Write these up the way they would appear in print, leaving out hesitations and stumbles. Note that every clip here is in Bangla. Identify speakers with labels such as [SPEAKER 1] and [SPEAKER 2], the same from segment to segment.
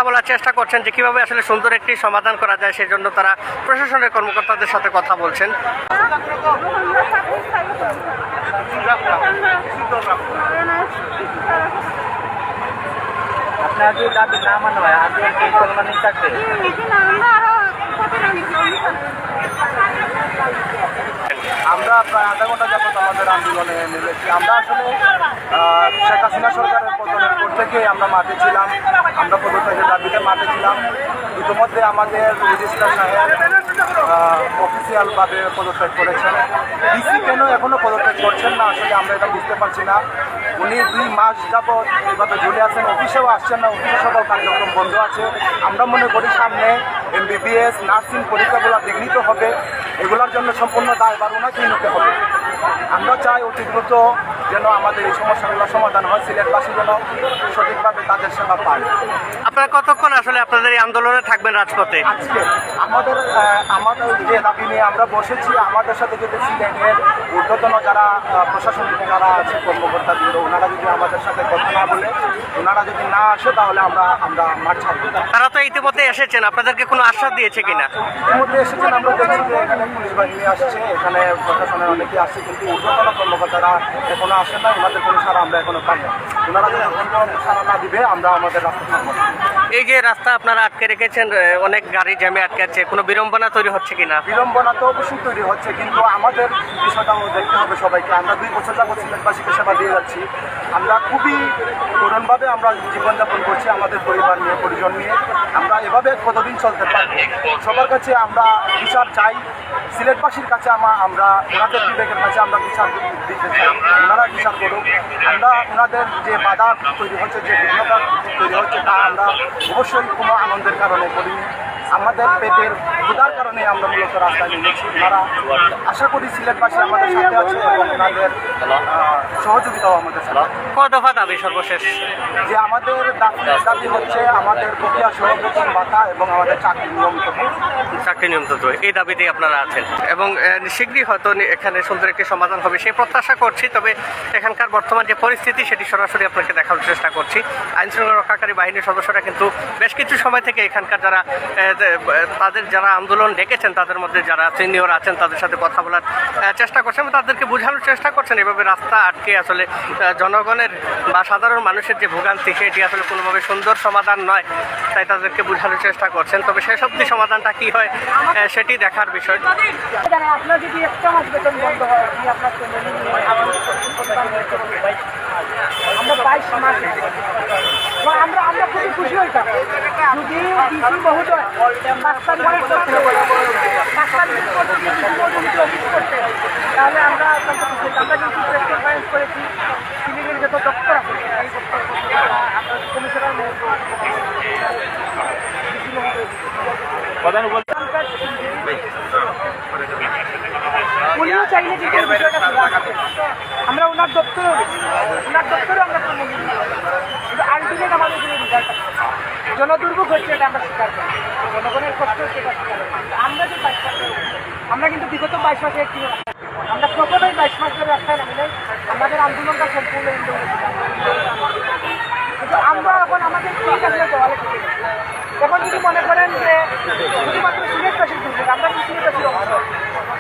[SPEAKER 1] বলার চেষ্টা করছেন যে কীভাবে আসলে সুন্দর একটি সমাধান করা যায়, সেই জন্য তারা প্রশাসনের কর্মকর্তাদের সাথে কথা বলছেন।
[SPEAKER 2] আপনার যদি দাবি না মানা হয় আগে কি চলমানি থাকবে? আমরা প্রায় আধা ঘন্টা যাবত আমাদের আন্দোলনে নেমেছি। আমরা আসলে শেখ হাসিনা সরকারের পতনের পর থেকে আমরা মাঠে ছিলাম, আমরা পদত্যাগের দাবিতে মাঠে ছিলাম। ইতিমধ্যে আমাদের রেজিস্ট্রার সাহেব অফিসিয়ালভাবে পদত্যাগ করেছেন। ডিসি কেন এখনও পদত্যাগ করছেন না আসলে আমরা এটা বুঝতে পারছি না। উনি 2 মাস যাবৎ এইভাবে ঝুলে আছেন, অফিসেও আসছেন না, অফিসে সকল কার্যক্রম বন্ধ আছে। আমরা মনে করি সামনে MBBS নার্সিং পরীক্ষাগুলো বিঘ্নিত হবে, এগুলোর জন্য সম্পূর্ণ দায়ভার ওনাকেই নিতে হবে। আমরা চাই অতি দ্রুত যেন আমাদের এই সমস্যাগুলো সমাধান হয়, সিলেটবাসী যেন সঠিকভাবে তাদের সেবা পায়।
[SPEAKER 1] আপনারা কতক্ষণ আসলে আপনাদের এই আন্দোলনে থাকবেন রাজপথে?
[SPEAKER 2] আজকে আমাদের যে দাবি নিয়ে আমরা বসেছি, আমাদের সাথে যদি সিলেটের ঊর্ধ্বতন যারা প্রশাসনিক যারা আছে কর্মকর্তাবৃন্দ, ওনারা যদি আমাদের সাথে কথা না বলে, ওনারা যদি না আসে তাহলে আমরা মাঠ ছাড়ব।
[SPEAKER 1] তারা তো ইতিমধ্যে এসেছেন, আপনাদেরকে কোনো আশ্বাস দিয়েছে কিনা?
[SPEAKER 2] ইতিমধ্যে এসেছেন, আমরা দেখছি যে এখানে পুলিশ বাহিনী আসছে, এখানে প্রশাসনের অনেকেই আসছে, কিন্তু ঊর্ধ্বতন কর্মকর্তারা এখনো আসেন না, ওনাদের কোনো সারা আমরা এখনো পাই না। ওনারা যখন সারা না দিবে আমরা আমাদের রাস্তা থাকবো।
[SPEAKER 1] এই যে রাস্তা আপনারা আটকে রেখেছেন, অনেক গাড়ি জ্যামে আটকে আছে, কোনো বিড়ম্বনা তৈরি হচ্ছে কিনা?
[SPEAKER 2] বিড়ম্বনা তো অবশ্যই তৈরি হচ্ছে, কিন্তু আমাদের বিষয়টাও দেখতে হবে সবাইকে। আমরা 2 বছর যাবত সিলেটবাসীকে সেবা দিয়ে যাচ্ছি। আমরা খুবই করুণভাবে আমরা জীবনযাপন করছি আমাদের পরিবার নিয়ে, পরিজন নিয়ে। আমরা এভাবে কতদিন চলতে পারবো? সবার কাছে আমরা বিচার চাই, সিলেটবাসীর কাছে আমরা ওনাদের বিবেকের কাছে আমরা বিচার দিতে চাই, ওনারা বিচার করুক। আমরা ওনাদের যে বাধা তৈরি হচ্ছে, যে বিঘ্নতা তৈরি হচ্ছে, তা আমরা অবশ্যই কোনো আনন্দের কারণে করিনি, আমাদের পেটের ক্ষুধার কারণে আমরা মূলত রাস্তায় নেমেছি। ওনারা আশা করি সিলেটবাসী আমাদের সাথে আছে এবং ওনাদের সহযোগিতাও আমাদের সাথে।
[SPEAKER 1] কত দফা দাবি সর্বশেষ?
[SPEAKER 2] যে আমাদের দাবি হচ্ছে আমাদের বকেয়া সহযোগী ভাতা এবং আমাদের চাকরি নিয়মিত
[SPEAKER 1] এই দাবিতেই আপনারা আছেন এবং শীঘ্রই হয়তো এখানে সুন্দর একটি সমাধান হবে সেই প্রত্যাশা করছি। তবে এখানকার বর্তমান যে পরিস্থিতি সেটি সরাসরি আপনাকে দেখানোর চেষ্টা করছি। আইনশৃঙ্খলা রক্ষাকারী বাহিনীর সদস্যরা কিন্তু বেশ কিছু সময় থেকে এখানকার যারা আন্দোলন ডেকেছেন তাদের মধ্যে যারা সিনিয়র আছেন তাদের সাথে কথা বলার চেষ্টা করছেন এবং তাদেরকে বোঝানোর চেষ্টা করছেন এভাবে রাস্তা আটকে আসলে জনগণের বা সাধারণ মানুষের যে ভোগান্তি সেটি আসলে কোনোভাবে সুন্দর সমাধান নয়, তাই তাদেরকে বোঝানোর চেষ্টা করছেন। তবে শেষ অবধি সমাধানটা কী হয় সেটি দেখার বিষয়।
[SPEAKER 3] আপনার যদি একটা মাস বেতন বন্ধ হয়, আমরা 22 মাস আমরা খুবই খুশি হইতাম যদি ডিসি মহোদয় 5 তারিখ করতে, তাহলে আমরা অত্যন্ত খুশি হইতাম। আমরা কিন্তু প্রেস কনফারেন্স করেছি, সিলিংয়ের যত দপ্তর আছে এই কমিশনার উনিও চাইলে কিন্তু এই বিষয়টা আমরা ওনার দপ্তরেও আমরা কিন্তু আলটিমেট আমাদের রেজাল্ট জনদুর্ভোগ হচ্ছে, এটা আমরা স্বীকার করি, জনগণের কষ্ট হচ্ছে এটা স্বীকার করি। আমরা কিন্তু বিগত 22 মাসে একটি আমরা প্রথমেই 22 মাস ধরে রাস্তায় নামিলে আমাদের আন্দোলনটা সম্পূর্ণ কিন্তু আমরা এখন আমাদের ঠিক আছে দেওয়ালে এখন যদি মনে করেন যে শুধুমাত্র সিলেটবাসীর দুর্ভোগ, আমরা কি সিলেটবাসীর অংশ,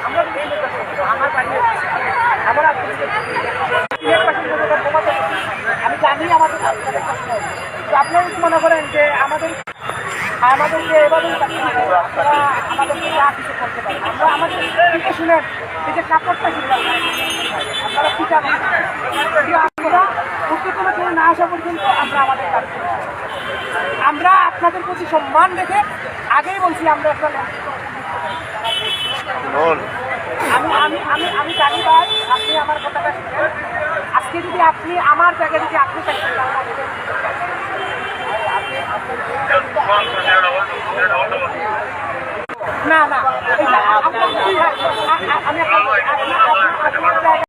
[SPEAKER 3] আমরা যদি সিলেটবাসী আমার বাড়ি আমার সিলেটবাসীর দুর্ভোগ কমাতে আমি জানি আমাদের আপনারা যদি মনে করেন যে আমাদেরকে এভাবেই আপনারা আমাদেরকে যা কিছু করতে পারেন, আমরা আমাদের শুনেন এই যে কাপড়টা কিনলাম আপনারা ঠিক আছে, আমরা উচ্চতম কেউ না আসা পর্যন্ত আমরা আমাদের কাজ করি। আমরা আপনাদের প্রতি সম্মান রেখে আগেই বলছি আমরা একটা আমি জানি ভাই আপনি আমার কথাটা শুনেন, আজকে যদি আপনি আমার জায়গায় যদি আপনি চাইছেন না আমি